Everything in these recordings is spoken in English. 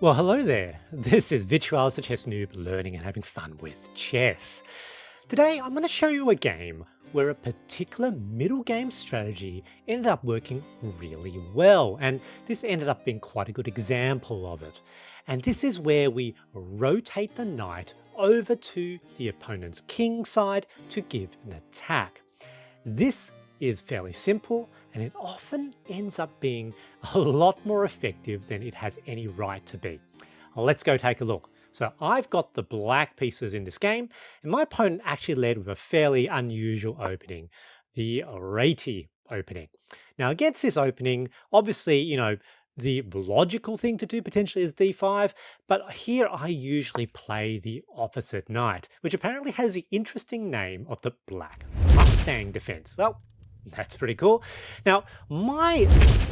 Well, hello there. This is Virtual the Chess Noob learning and having fun with chess. Today, I'm going to show you a game where a particular middle game strategy ended up working really well, and this ended up being quite a good example of it. And this is where we rotate the knight over to the opponent's king side to give an attack. This is fairly simple, and it often ends up being a lot more effective than it has any right to be. Let's go take a look. So I've got the black pieces in this game, and my opponent actually led with a fairly unusual opening, the Reti Opening. Now against this opening, obviously, the logical thing to do potentially is d5, but here I usually play the opposite knight, which apparently has the interesting name of the Black Mustang Defense. Well, that's pretty cool. Now, my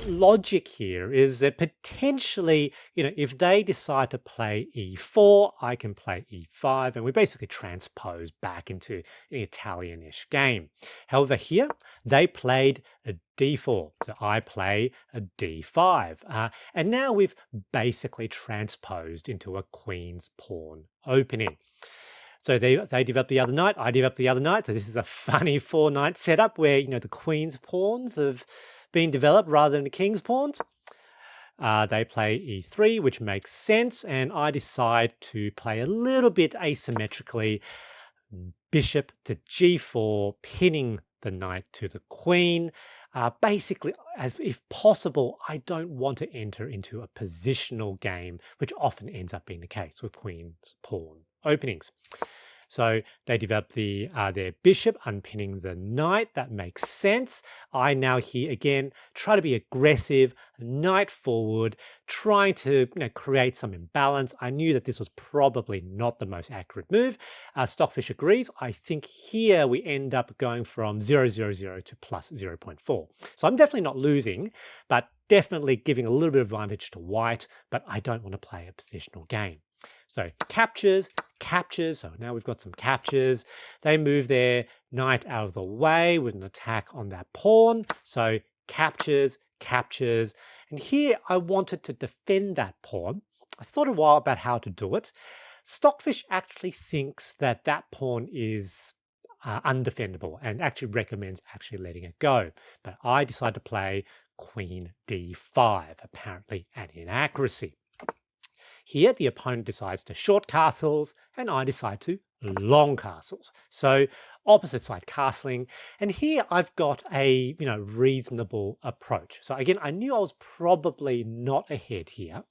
logic here is that potentially, if they decide to play e4, I can play e5, and we basically transpose back into an Italian-ish game. However, here, they played a d4, so I play a d5. And now we've basically transposed into a queen's pawn opening. So they developed the other knight, I developed the other knight. So this is a funny four-knight setup where, the queen's pawns have been developed rather than the king's pawns. They play e3, which makes sense, and I decide to play a little bit asymmetrically, bishop to g4, pinning the knight to the queen. Basically, as if possible, I don't want to enter into a positional game, which often ends up being the case with queen's pawn openings. So they develop their bishop, unpinning the knight. That makes sense. I now here again try to be aggressive, knight forward, trying to create some imbalance. I knew that this was probably not the most accurate move. Stockfish agrees. I think here we end up going from 0.00 to plus 0.4. So I'm definitely not losing, but definitely giving a little bit of advantage to white, but I don't want to play a positional game. So captures, so now we've got some captures. They move their knight out of the way with an attack on that pawn. So captures, and here I wanted to defend that pawn. I thought a while about how to do it. Stockfish actually thinks that that pawn is undefendable and actually recommends actually letting it go. But I decide to play queen d5, apparently an inaccuracy. Here, the opponent decides to short castles, and I decide to long castles. So opposite side castling, and here I've got a reasonable approach. So again, I knew I was probably not ahead here.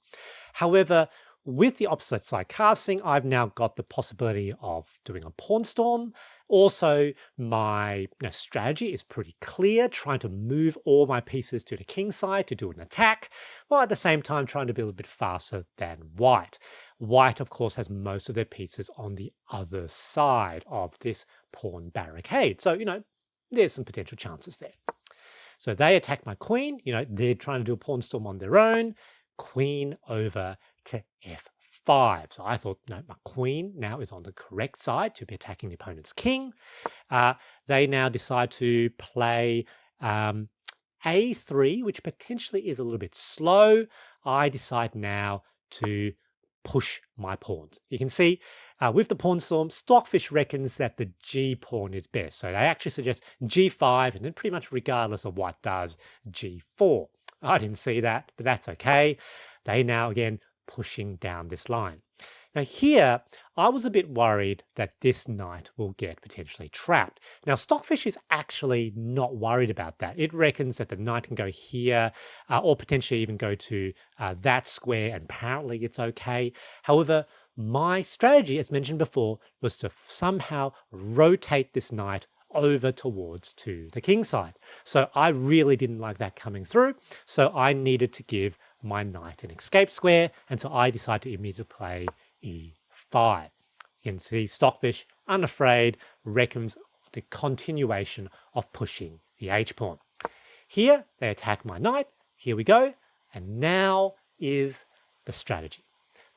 However, with the opposite side castling, I've now got the possibility of doing a pawn storm. Also, my strategy is pretty clear, trying to move all my pieces to the king side to do an attack, while at the same time trying to be a little bit faster than white. White, of course, has most of their pieces on the other side of this pawn barricade. So, there's some potential chances there. So they attack my queen. They're trying to do a pawn storm on their own. Queen over to f5. So I thought, no, my queen now is on the correct side to be attacking the opponent's king. They now decide to play a3, which potentially is a little bit slow. I decide now to push my pawns. You can see with the pawn storm, Stockfish reckons that the g pawn is best. So they actually suggest g5, and then pretty much regardless of what does, g4. I didn't see that, but that's okay. They now, again, pushing down this line. Now here, I was a bit worried that this knight will get potentially trapped. Now Stockfish is actually not worried about that. It reckons that the knight can go here, or potentially even go to that square, and apparently it's okay. However, my strategy, as mentioned before, was to somehow rotate this knight over towards to the king side. So I really didn't like that coming through. So I needed to give my knight an escape square, and so I decided to immediately play e5. You can see Stockfish, unafraid, reckons the continuation of pushing the h-pawn. Here, they attack my knight. Here we go. And now is the strategy.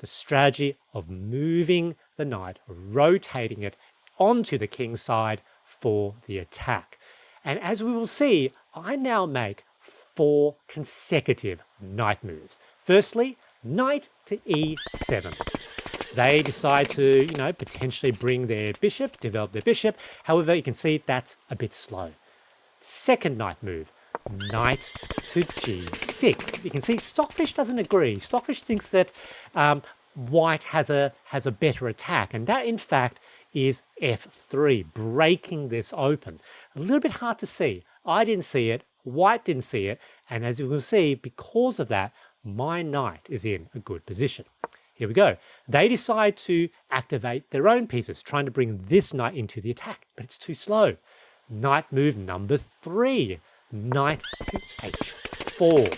The strategy of moving the knight, rotating it onto the king side for the attack. And as we will see, I now make 4 consecutive knight moves. Firstly, knight to e7. They decide to, potentially bring their bishop, develop their bishop. However, you can see that's a bit slow. Second knight move, knight to g6. You can see Stockfish doesn't agree. Stockfish thinks that white has a better attack, and that in fact is f3, breaking this open. A little bit hard to see. I didn't see it, white didn't see it, and as you will see, because of that, my knight is in a good position. Here we go. They decide to activate their own pieces, trying to bring this knight into the attack, but it's too slow. Knight move number 3, knight to h4.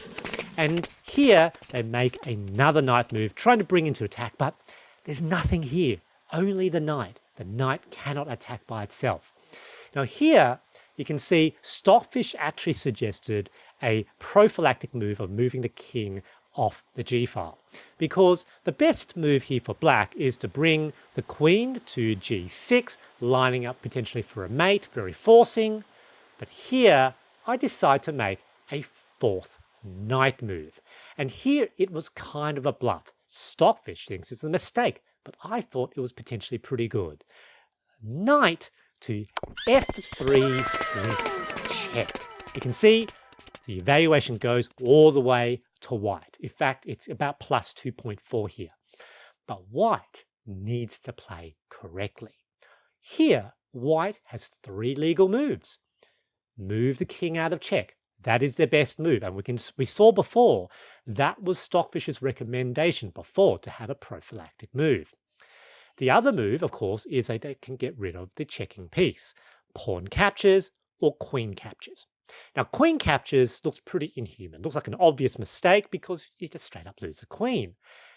And here they make another knight move, trying to bring into attack, but there's nothing here, only the knight. The knight cannot attack by itself. Now here, you can see Stockfish actually suggested a prophylactic move of moving the king off the g-file, because the best move here for black is to bring the queen to g6, lining up potentially for a mate, very forcing. But here, I decide to make a fourth knight move. And here it was kind of a bluff. Stockfish thinks it's a mistake, but I thought it was potentially pretty good. Knight to f3 with check. You can see the evaluation goes all the way to white. In fact, it's about plus 2.4 here. But white needs to play correctly. Here, white has 3 legal moves. Move the king out of check. That is their best move. And we saw before, that was Stockfish's recommendation before, to have a prophylactic move. The other move, of course, is that they can get rid of the checking piece. Pawn captures or queen captures. Now, queen captures looks pretty inhuman. Looks like an obvious mistake because you just straight up lose a queen.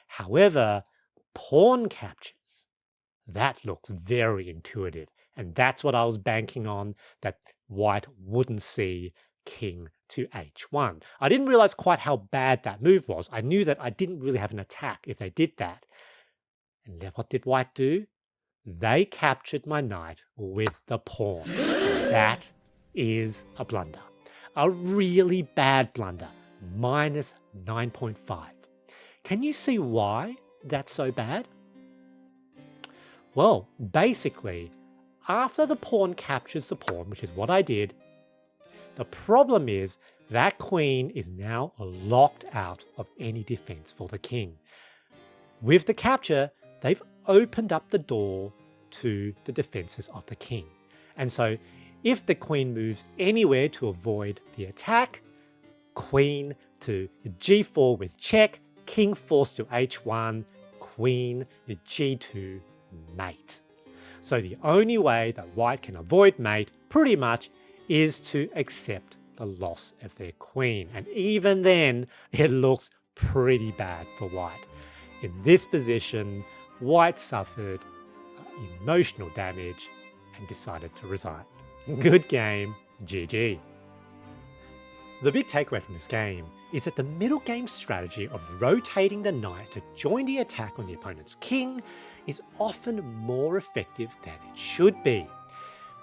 However, pawn captures, that looks very intuitive. And that's what I was banking on, that white wouldn't see king to h1. I didn't realize quite how bad that move was. I knew that I didn't really have an attack if they did that. And what did white do? They captured my knight with the pawn. That is a blunder. A really bad blunder. Minus 9.5. Can you see why that's so bad? Well, basically, after the pawn captures the pawn, which is what I did, the problem is that queen is now locked out of any defense for the king. With the capture, they've opened up the door to the defenses of the king. And so if the queen moves anywhere to avoid the attack, queen to g4 with check, king forced to h1, queen to g2, mate. So the only way that white can avoid mate, pretty much, is to accept the loss of their queen. And even then, it looks pretty bad for white. In this position, white suffered emotional damage and decided to resign. Good game, GG. The big takeaway from this game is that the middle game strategy of rotating the knight to join the attack on the opponent's king is often more effective than it should be.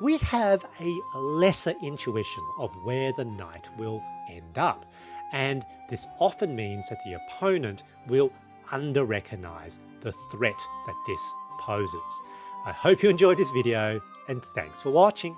We have a lesser intuition of where the knight will end up, and this often means that the opponent will under-recognize the threat that this poses. I hope you enjoyed this video, and thanks for watching.